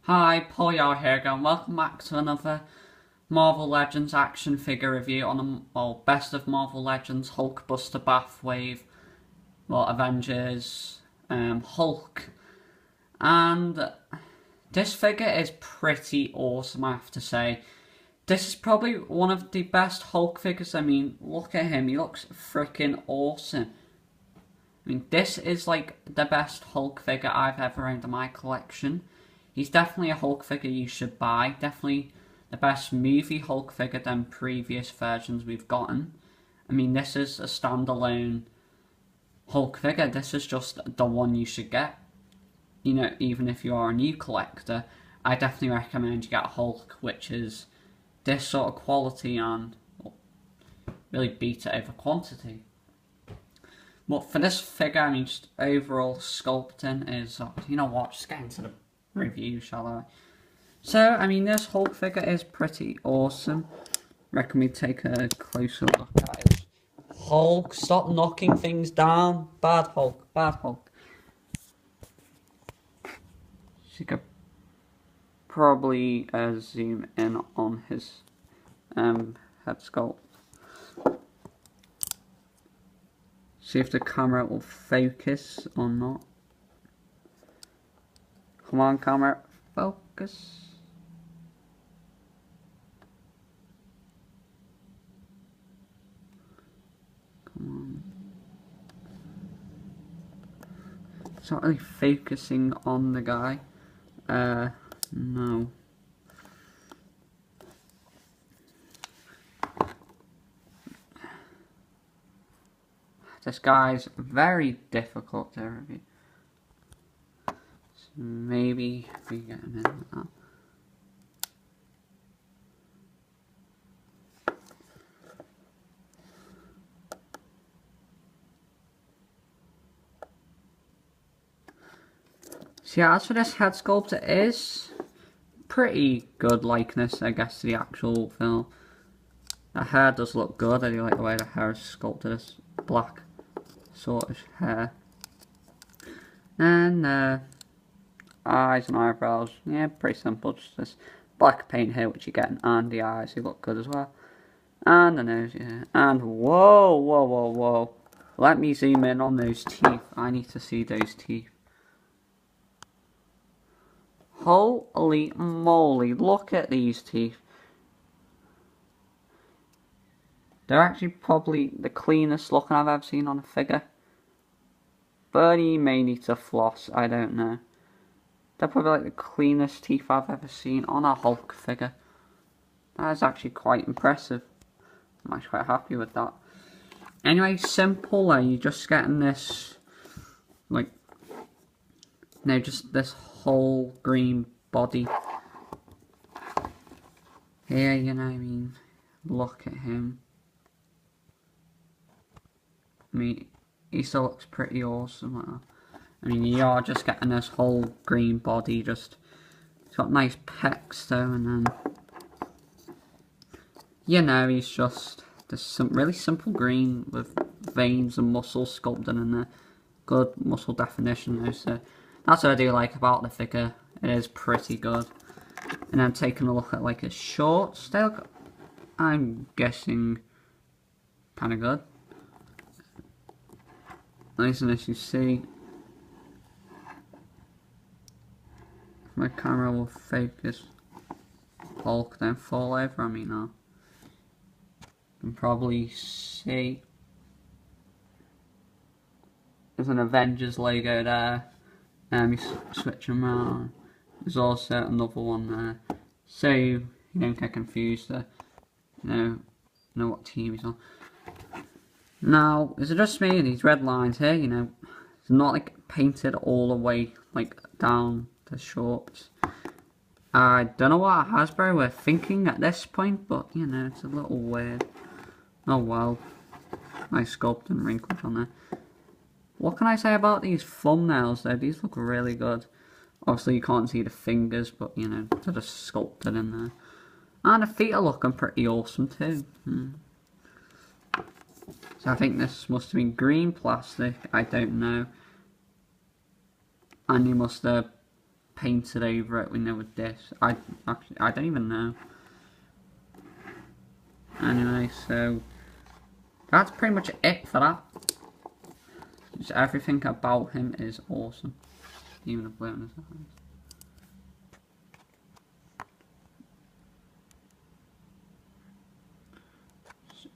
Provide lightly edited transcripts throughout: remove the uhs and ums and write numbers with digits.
Hi, Paul Yao here again. Welcome back to another Marvel Legends action figure review on the best of Marvel Legends Hulkbuster BAF Wave, Avengers, Hulk, and this figure is pretty awesome, I have to say. This is probably one of the best Hulk figures. I mean, look at him, he looks freaking awesome. I mean, this is like the best Hulk figure I've ever owned in my collection. He's definitely a Hulk figure you should buy. Definitely the best movie Hulk figure than previous versions we've gotten. I mean, this is a standalone Hulk figure. This is just the one you should get. You know, even if you are a new collector, I definitely recommend you get a Hulk, which is this sort of quality and really beat it over quantity. But for this figure, I mean, just overall sculpting is, you know what, just get into the review, shall I? So, I mean, this Hulk figure is pretty awesome. Reckon we take a closer look at it. Hulk, stop knocking things down. Bad Hulk, bad Hulk. So you could probably zoom in on his head sculpt. See if the camera will focus or not. Come on, camera, focus. Come on. It's not really focusing on the guy. No. This guy's very difficult to review. So maybe we get him in like that. So yeah, as for this head sculpt, it is pretty good likeness, I guess, to the actual film. The hair does look good. I do like the way the hair is sculpted, this black sort of hair. And eyes and eyebrows, yeah, pretty simple. Just this black paint here, which you get, and the eyes, they look good as well. And the nose, yeah. And whoa, whoa, whoa, whoa. Let me zoom in on those teeth. I need to see those teeth. Holy moly, look at these teeth. They're actually probably the cleanest looking I've ever seen on a figure. But he may need to floss, I don't know. They're probably like the cleanest teeth I've ever seen on a Hulk figure. That is actually quite impressive. I'm actually quite happy with that. Anyway, simple, you're just getting this, like, no, just this whole green body. Here, you know what I mean, look at him. I mean, he still looks pretty awesome. I mean, you are just getting this whole green body, just, he's got nice pecs though, and then, you know, he's just this some really simple green with veins and muscles sculpted in there. Good muscle definition though, so that's what I do like about the figure. It is pretty good. And then taking a look at like his shorts, they look, I'm guessing, kind of good. Nice, and as you see, my camera will focus. Hulk, don't fall over on me now. You can probably see there's an Avengers logo there. You switch them around. There's also another one there, so you don't get confused. You know what team he's on. Now, is it just me? These red lines here, you know, it's not like painted all the way like down the shorts. I don't know what Hasbro were thinking at this point, but you know, it's a little weird. Oh well, nice sculpt and wrinkles on there. What can I say about these thumbnails though? These look really good. Obviously you can't see the fingers, but you know, they're just sculpted in there. And the feet are looking pretty awesome too. So I think this must have been green plastic, I don't know. And you must have painted over it, we know with this. I don't even know. Anyway, so that's pretty much it for that. Just everything about him is awesome. Even the blue in his eyes.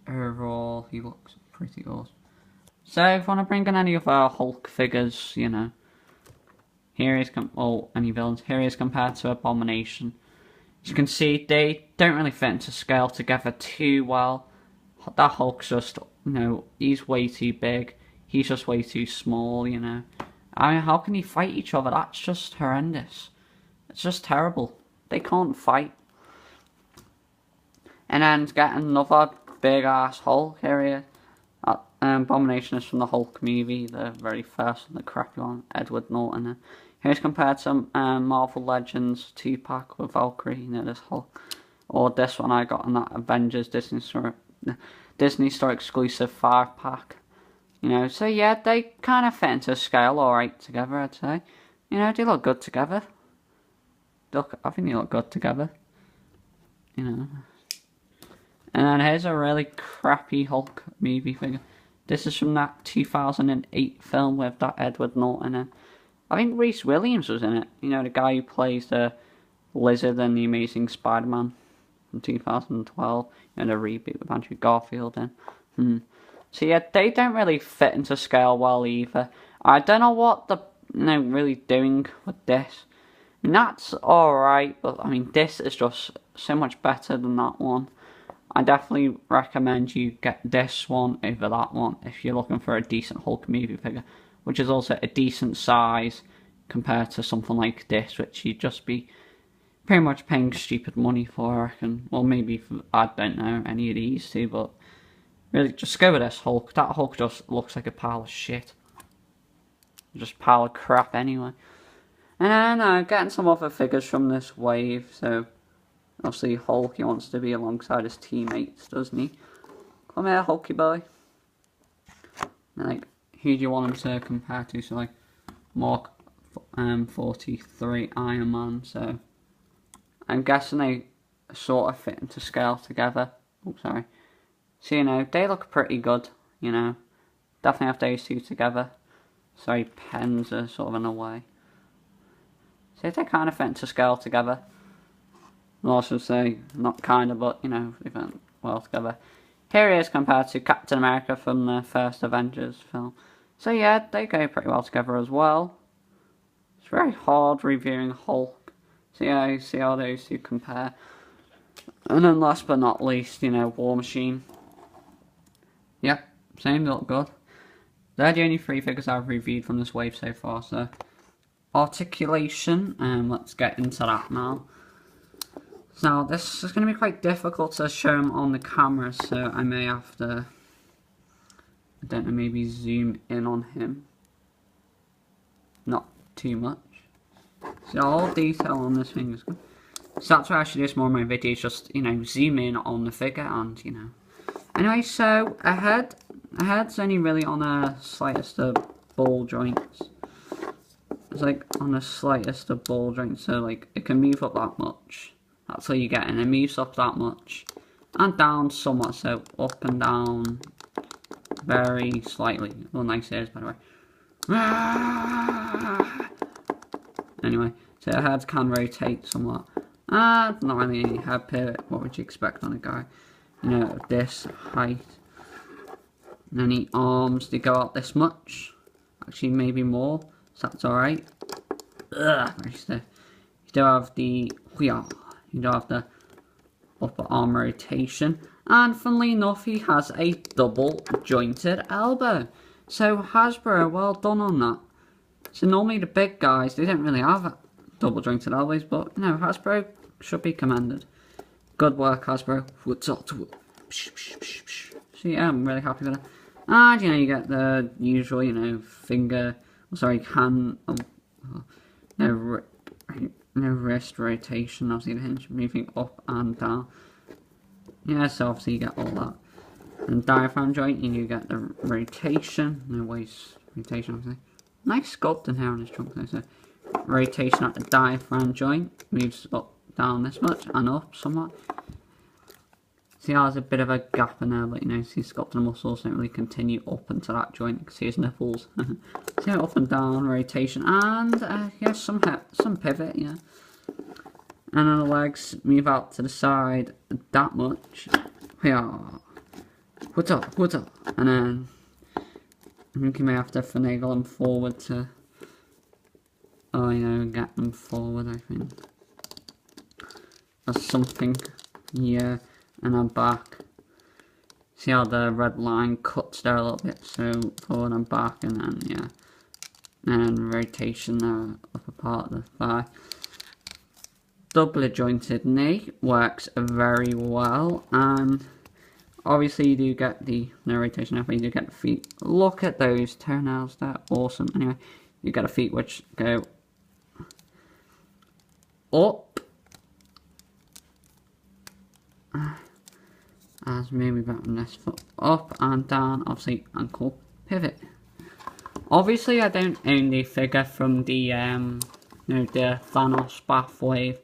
Overall, he looks pretty awesome. So, if you want to bring in any of our Hulk figures, you know, here he is, any villains, here he is compared to Abomination. As you can see, they don't really fit into scale together too well. That Hulk's just, you know, he's way too big. He's just way too small, you know. I mean, how can they fight each other? That's just horrendous. It's just terrible. They can't fight. And then to get another big ass Hulk, here he is. Abomination is from the Hulk movie, the very first one, the crappy one, Edward Norton. Here's compared to Marvel Legends 2-pack with Valkyrie, you know, this Hulk. Or this one I got on that Avengers Disney Store exclusive 5-pack. You know, so yeah, they kind of fit into scale alright together, I'd say. You know, they look good together. I think they look good together. You know. And then here's a really crappy Hulk movie figure. This is from that 2008 film with that Edward Norton in. I think Reese Williams was in it. You know, the guy who plays the Lizard in The Amazing Spider-Man from 2012. You know, the reboot with Andrew Garfield in. So yeah, they don't really fit into scale well either. I don't know what they're really doing with this. I mean, that's alright, but I mean, this is just so much better than that one. I definitely recommend you get this one over that one if you're looking for a decent Hulk movie figure, which is also a decent size compared to something like this, which you'd just be pretty much paying stupid money for, I reckon. Well, maybe for, I don't know, any of these two, but really, just go with this Hulk. That Hulk just looks like a pile of shit. Just a pile of crap anyway. And then getting some other figures from this wave, so obviously Hulk, he wants to be alongside his teammates, doesn't he? Come here, Hulky boy. And, like, who do you want him to compare to? So like Mark 43 Iron Man, so I'm guessing they sort of fit into scale together. Oh, sorry. So, you know, they look pretty good, you know. Definitely have those two together. Sorry, pens are sort of in a way. So they kind of fit into scale together. I'll also say, not kind of, but, you know, they fit well together. Here he is compared to Captain America from the first Avengers film. So yeah, they go pretty well together as well. It's very hard reviewing Hulk. So yeah, you see how those two compare. And then last but not least, you know, War Machine. Yep, same, they look good. They're the only 3 figures I've reviewed from this wave so far, so. Articulation, let's get into that now. Now, this is going to be quite difficult to show him on the camera, so I may have to, I don't know, maybe zoom in on him. Not too much. So all detail on this thing is good. So that's why I should do more of my videos, just, you know, zoom in on the figure and, you know. Anyway, so a head's only really on the slightest of ball joints. It's like on the slightest of ball joints, so like it can move up that much. That's all you get, and it moves up that much. And down somewhat, so up and down very slightly. Oh, nice ears, by the way. Anyway, so the head can rotate somewhat. Not really any head pivot. What would you expect on a guy, you know, this height? And then the arms, they go out this much. Actually, maybe more. So that's alright. Very stiff. You do have the you do have the upper arm rotation, and funnily enough, he has a double jointed elbow. So Hasbro, well done on that. So normally the big guys, they don't really have double jointed elbows, but you know, Hasbro should be commended. Good work, Hasbro. So yeah, I'm really happy with that. And you know, you get the usual, you know, finger, hand, wrist rotation, obviously the hinge moving up and down. Yeah, so obviously you get all that. And diaphragm joint, you get the rotation, no waist rotation, obviously. Nice sculpting here on his trunk though, so rotation at the diaphragm joint moves up, down this much, and up somewhat. See how there's a bit of a gap in there, but you know, see skeletal muscles don't really continue up into that joint. You can see his nipples. See how up and down rotation, and yeah, some pivot, yeah. And then the legs move out to the side that much. Yeah. What's up? And then I think you may have to finagle them forward to, oh, you know, get them forward, I think. Or something, yeah. And then back. See how the red line cuts there a little bit, so forward and back, and then, yeah. And rotation there, upper part of the thigh. Doubly jointed knee works very well, and obviously you do get the rotation up, you do get the feet. Look at those toenails, they're awesome. Anyway, you get the feet which go up, as maybe back on this foot, up and down, obviously ankle pivot. Obviously I don't own the figure from the you know, the Thanos BAF wave,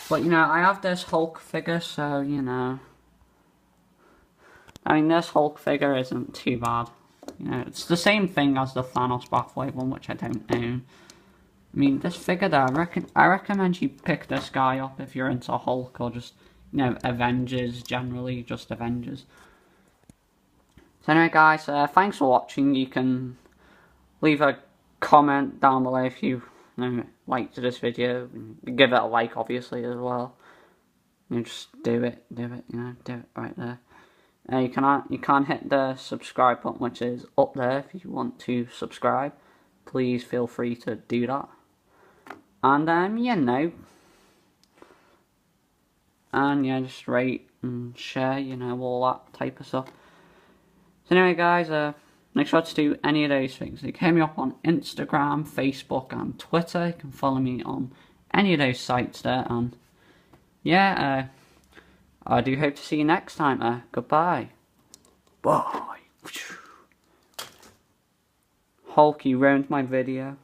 but you know, I have this Hulk figure, so you know, I mean, this Hulk figure isn't too bad. You know, it's the same thing as the Thanos BAF wave one, which I don't own. I mean, this figure there, I recommend you pick this guy up if you're into Hulk, or just, you know, Avengers, generally, just Avengers. So anyway guys, thanks for watching. You can leave a comment down below if you know, liked this video. Give it a like, obviously, as well. You know, just do it, you know, do it right there. You can hit the subscribe button, which is up there if you want to subscribe. Please feel free to do that. And you know, and yeah, just rate and share, you know, all that type of stuff. So anyway guys, make sure to do any of those things. You can hit me up on Instagram, Facebook and Twitter. You can follow me on any of those sites there, and yeah, I do hope to see you next time. Goodbye. Bye. Hulk, you ruined my video.